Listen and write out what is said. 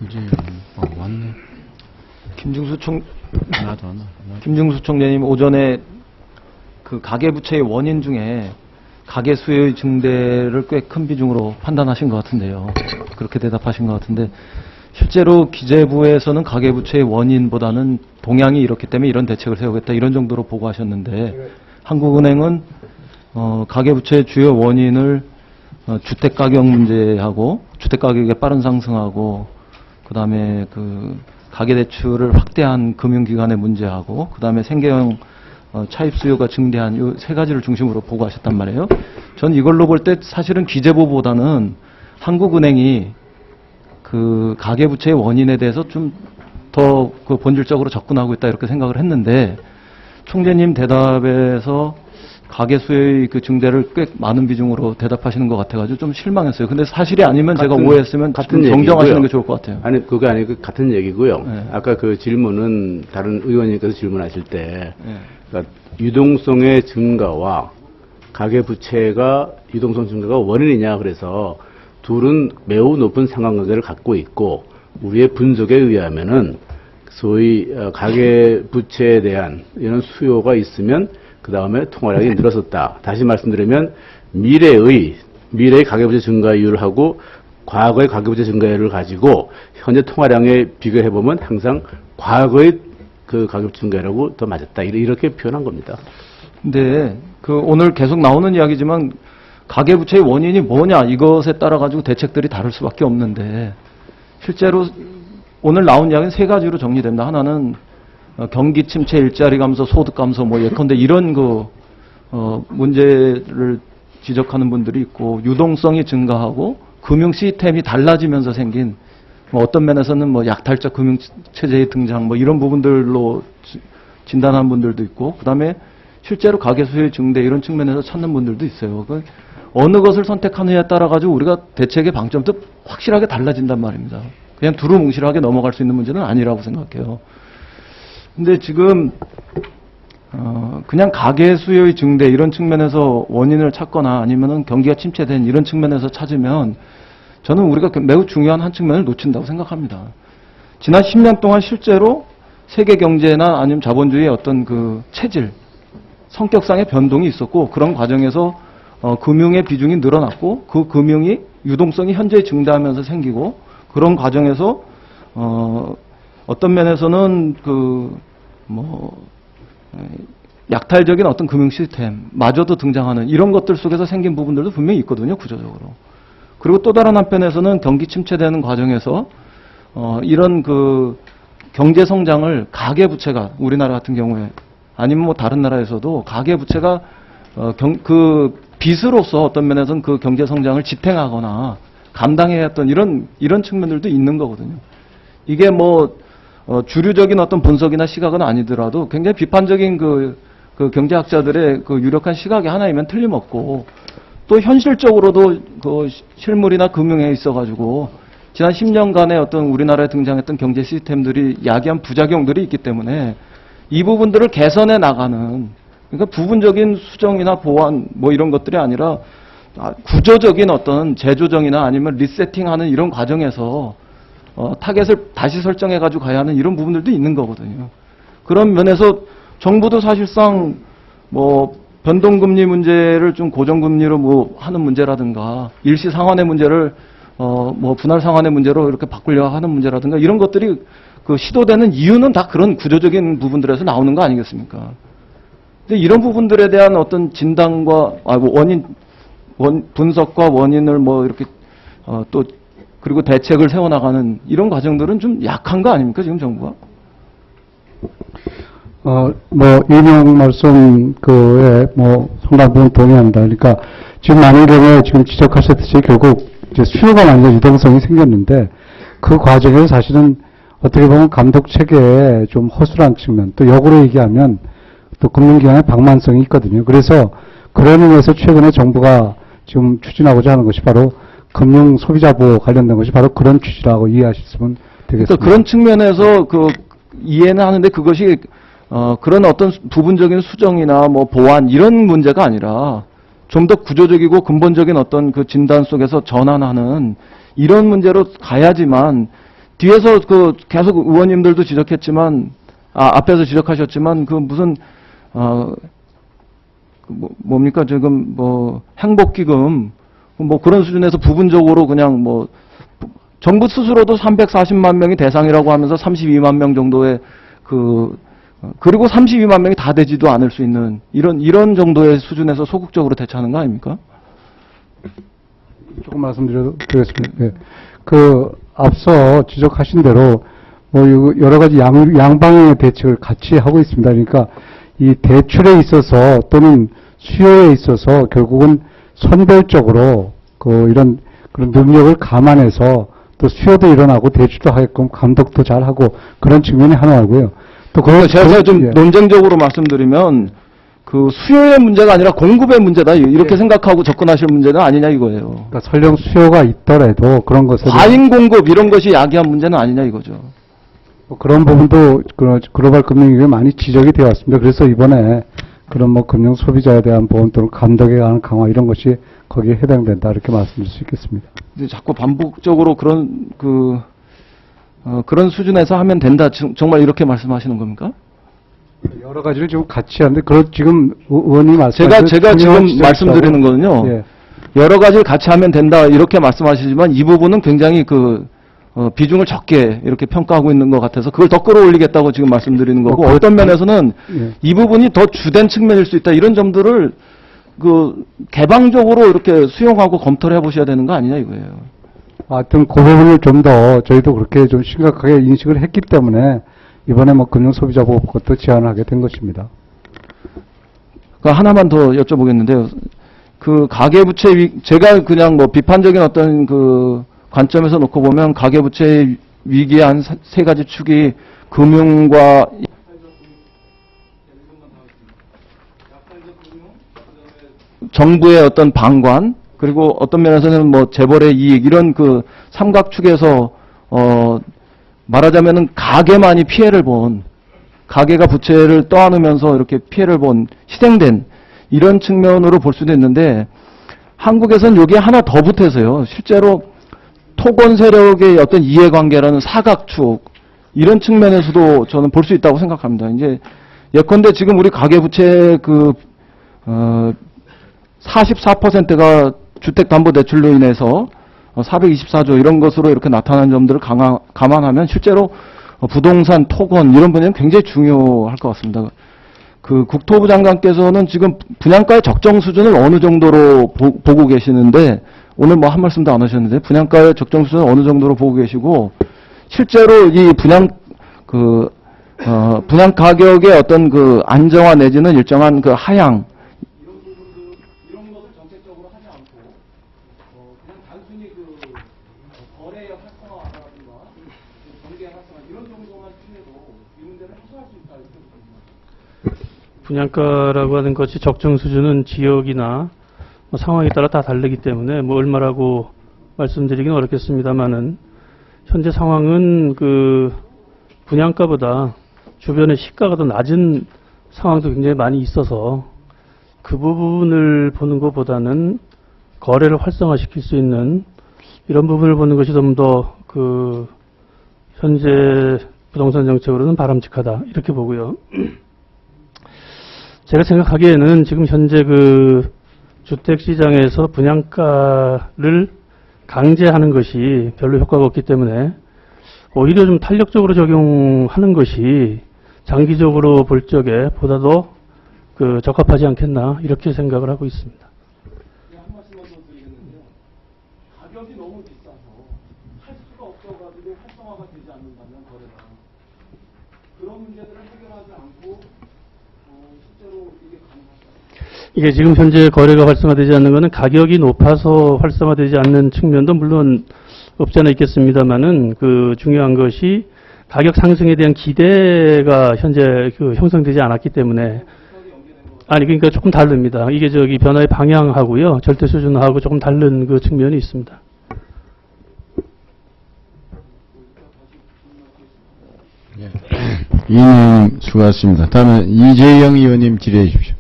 이제 왔네. 나도 왔나? 김중수 총재님 오전에 그 가계부채의 원인 중에 가계 수요의 증대를 꽤 큰 비중으로 판단하신 것 같은데요. 그렇게 대답하신 것 같은데 실제로 기재부에서는 가계부채의 원인보다는 동향이 이렇기 때문에 이런 대책을 세우겠다 이런 정도로 보고하셨는데 한국은행은 가계부채의 주요 원인을 주택가격 문제하고 주택가격의 빠른 상승하고 그다음에 그 가계대출을 확대한 금융기관의 문제하고 그다음에 생계형 차입 수요가 증대한 이 세 가지를 중심으로 보고하셨단 말이에요. 전 이걸로 볼 때 사실은 기재부보다는 한국은행이 그 가계부채의 원인에 대해서 좀 더 그 본질적으로 접근하고 있다 이렇게 생각을 했는데 총재님 대답에서 가계 수요의 그 증대를 꽤 많은 비중으로 대답하시는 것 같아가지고 좀 실망했어요. 근데 사실이 아니면 제가 오해했으면 같은 정정하시는 게 좋을 것 같아요. 아니 그게 아니고 같은 얘기고요. 네. 아까 그 질문은 다른 의원님께서 질문하실 때 네. 그러니까 유동성의 증가와 가계부채가 유동성 증가가 원인이냐 그래서 둘은 매우 높은 상관관계를 갖고 있고 우리의 분석에 의하면은 소위 가계부채에 대한 이런 수요가 있으면 그 다음에 통화량이 늘었었다. 다시 말씀드리면 미래의 가계부채 증가율하고 과거의 가계부채 증가율을 가지고 현재 통화량에 비교해보면 항상 과거의 그 가계부채 증가율하고 더 맞았다. 이렇게 표현한 겁니다. 근데 그 오늘 계속 나오는 이야기지만 가계부채의 원인이 뭐냐 이것에 따라 가지고 대책들이 다를 수밖에 없는데 실제로 오늘 나온 이야기는 세 가지로 정리됩니다. 하나는 경기 침체, 일자리 감소, 소득 감소, 뭐 예컨대 이런 그 문제를 지적하는 분들이 있고 유동성이 증가하고 금융 시스템이 달라지면서 생긴 뭐 어떤 면에서는 뭐 약탈적 금융 체제의 등장 뭐 이런 부분들로 진단하는 분들도 있고 그다음에 실제로 가계 수요의 증대 이런 측면에서 찾는 분들도 있어요. 그 어느 것을 선택하느냐에 따라 가지고 우리가 대책의 방점도 확실하게 달라진단 말입니다. 그냥 두루뭉실하게 넘어갈 수 있는 문제는 아니라고 생각해요. 근데 지금 그냥 가계 수요의 증대 이런 측면에서 원인을 찾거나 아니면은 경기가 침체된 이런 측면에서 찾으면 저는 우리가 매우 중요한 한 측면을 놓친다고 생각합니다. 지난 10년 동안 실제로 세계 경제나 아니면 자본주의의 어떤 그 체질, 성격상의 변동이 있었고 그런 과정에서 금융의 비중이 늘어났고 그 금융이 유동성이 현저히 증대하면서 생기고 그런 과정에서 어떤 면에서는 약탈적인 어떤 금융 시스템마저도 등장하는 이런 것들 속에서 생긴 부분들도 분명히 있거든요, 구조적으로. 그리고 또 다른 한편에서는 경기 침체되는 과정에서 이런 그 경제 성장을 가계 부채가 우리나라 같은 경우에 아니면 뭐 다른 나라에서도 가계 부채가 그 빚으로서 어떤 면에서는 그 경제 성장을 지탱하거나 감당해야 했던 이런 측면들도 있는 거거든요. 이게 뭐 주류적인 어떤 분석이나 시각은 아니더라도 굉장히 비판적인 그 경제학자들의 그 유력한 시각이 하나이면 틀림없고 또 현실적으로도 그 실물이나 금융에 있어가지고 지난 10년간의 어떤 우리나라에 등장했던 경제 시스템들이 야기한 부작용들이 있기 때문에 이 부분들을 개선해 나가는 그러니까 부분적인 수정이나 보완 뭐 이런 것들이 아니라 구조적인 어떤 재조정이나 아니면 리세팅하는 이런 과정에서 타겟을 다시 설정해가지고 가야 하는 이런 부분들도 있는 거거든요. 그런 면에서 정부도 사실상 뭐 변동금리 문제를 좀 고정금리로 뭐 하는 문제라든가 일시 상환의 문제를 뭐 분할 상환의 문제로 이렇게 바꾸려고 하는 문제라든가 이런 것들이 그 시도되는 이유는 다 그런 구조적인 부분들에서 나오는 거 아니겠습니까? 근데 이런 부분들에 대한 어떤 진단과 분석과 원인을 뭐 이렇게 또 그리고 대책을 세워나가는 이런 과정들은 좀 약한 거 아닙니까 지금 정부가? 인용 말씀 상당 부분 동의합니다. 그러니까 지금 많은 경우에 지금 지적하셨듯이 결국 이제 수요가 아니라 유동성이 생겼는데 그 과정에서 사실은 어떻게 보면 감독 체계에 좀 허술한 측면, 또 역으로 얘기하면 또 금융기관의 방만성이 있거든요. 그래서 그런 의미에서 최근에 정부가 지금 추진하고자 하는 것이 바로 금융 소비자 보호 관련된 것이 바로 그런 취지라고 이해하셨으면 되겠습니다. 그러니까 그런 측면에서 이해는 하는데 그것이 그런 어떤 부분적인 수정이나 뭐 보완 이런 문제가 아니라 좀 더 구조적이고 근본적인 어떤 그 진단 속에서 전환하는 이런 문제로 가야지만 뒤에서 그 계속 의원님들도 지적했지만, 앞에서 지적하셨지만, 그 무슨, 뭡니까, 지금 뭐, 행복기금, 뭐 그런 수준에서 부분적으로 그냥 뭐, 정부 스스로도 340만 명이 대상이라고 하면서 32만 명 정도의 그리고 32만 명이 다 되지도 않을 수 있는 이런 정도의 수준에서 소극적으로 대처하는 거 아닙니까? 조금 말씀드리겠습니다. 네. 앞서 지적하신 대로 뭐 여러 가지 양방향의 대책을 같이 하고 있습니다. 그러니까 이 대출에 있어서 또는 수요에 있어서 결국은 선별적으로 이런 그런 능력을 감안해서 또 수요도 일어나고 대출도 하게끔 감독도 잘 하고 그런 측면이 하나고요. 또 제가 좀 예. 논쟁적으로 말씀드리면 그 수요의 문제가 아니라 공급의 문제다 이렇게 생각하고 접근하실 문제는 아니냐 이거예요. 그러니까 설령 수요가 있더라도 그런 것을 과잉 공급 이런 것이 야기한 문제는 아니냐 이거죠. 그런 부분도 글로벌 금융위기에 많이 지적이 되어 왔습니다. 그래서 이번에 그런 뭐 금융 소비자에 대한 보험 또는 감독에 관한 강화 이런 것이 거기에 해당된다 이렇게 말씀드릴 수 있겠습니다. 자꾸 반복적으로 그런 그런 수준에서 하면 된다 정말 이렇게 말씀하시는 겁니까? 여러 가지를 지금 같이 하는데 지금 의원님 말씀하신 제가 지금 말씀드리는 거는요. 예. 여러 가지를 같이 하면 된다 이렇게 말씀하시지만 이 부분은 굉장히 비중을 적게 이렇게 평가하고 있는 것 같아서 그걸 더 끌어올리겠다고 지금 말씀드리는 거고 어떤 면에서는 예. 이 부분이 더 주된 측면일 수 있다 이런 점들을 개방적으로 이렇게 수용하고 검토를 해보셔야 되는 거 아니냐 이거예요. 하여튼 그 부분을 좀 더 저희도 그렇게 좀 심각하게 인식을 했기 때문에 이번에 뭐 금융소비자보호 것도 제안을 하게 된 것입니다. 하나만 더 여쭤보겠는데요. 가계부채 제가 그냥 뭐 비판적인 어떤 관점에서 놓고 보면 가계부채 위기의 한 세 가지 축이 금융과 정부의 어떤 방관 그리고 어떤 면에서는 뭐 재벌의 이익 이런 삼각축에서 말하자면은 가계만이 피해를 본 가계가 부채를 떠안으면서 이렇게 피해를 본 희생된 이런 측면으로 볼 수도 있는데 한국에서는 여기에 하나 더 붙어서요. 실제로 토건 세력의 어떤 이해관계라는 사각축 이런 측면에서도 저는 볼 수 있다고 생각합니다. 이제 예컨대 지금 우리 가계부채 44%가 주택담보대출로 인해서 424조 이런 것으로 이렇게 나타난 점들을 감안하면 실제로 부동산, 토건 이런 분야는 굉장히 중요할 것 같습니다. 국토부 장관께서는 지금 분양가의 적정 수준을 어느 정도로 보고 계시는데 오늘 뭐 한 말씀도 안 하셨는데 분양가의 적정 수준을 어느 정도로 보고 계시고 실제로 이 분양 가격의 어떤 안정화 내지는 일정한 하향 이런 것을 정책적으로 하지 않고 그냥 단순히 거래의 활성화라든가 경기의 활성화 이런 정도만 취해도 이 문제를 해소할 수 있다 이렇게 봅니다. 분양가라고 하는 것이 적정 수준은 지역이나 상황에 따라 다 다르기 때문에 얼마라고 말씀드리긴 어렵겠습니다만은 현재 상황은 분양가보다 주변의 시가가 더 낮은 상황도 굉장히 많이 있어서 그 부분을 보는 것보다는 거래를 활성화시킬 수 있는 이런 부분을 보는 것이 좀 더 현재 부동산 정책으로는 바람직하다 이렇게 보고요. 제가 생각하기에는 지금 현재 주택시장에서 분양가를 강제하는 것이 별로 효과가 없기 때문에 오히려 좀 탄력적으로 적용하는 것이 장기적으로 볼 적에 보다 더 적합하지 않겠나 이렇게 생각을 하고 있습니다. 한 말씀만 더 드리겠는데요. 가격이 너무 비싸서 할 수가 없어가지고 활성화가 되지 않는다면 거래가 그런 문제들을 해결하지 않고 실제로 이게 가능할까요? 이게 지금 현재 거래가 활성화되지 않는 것은 가격이 높아서 활성화되지 않는 측면도 물론 없지 않아 있겠습니다만은 중요한 것이 가격 상승에 대한 기대가 현재 형성되지 않았기 때문에 그러니까 조금 다릅니다. 이게 변화의 방향하고요 절대 수준하고 조금 다른 측면이 있습니다. 예. 이 의원님 수고하셨습니다. 다음은 이재영 의원님 질의해 주십시오.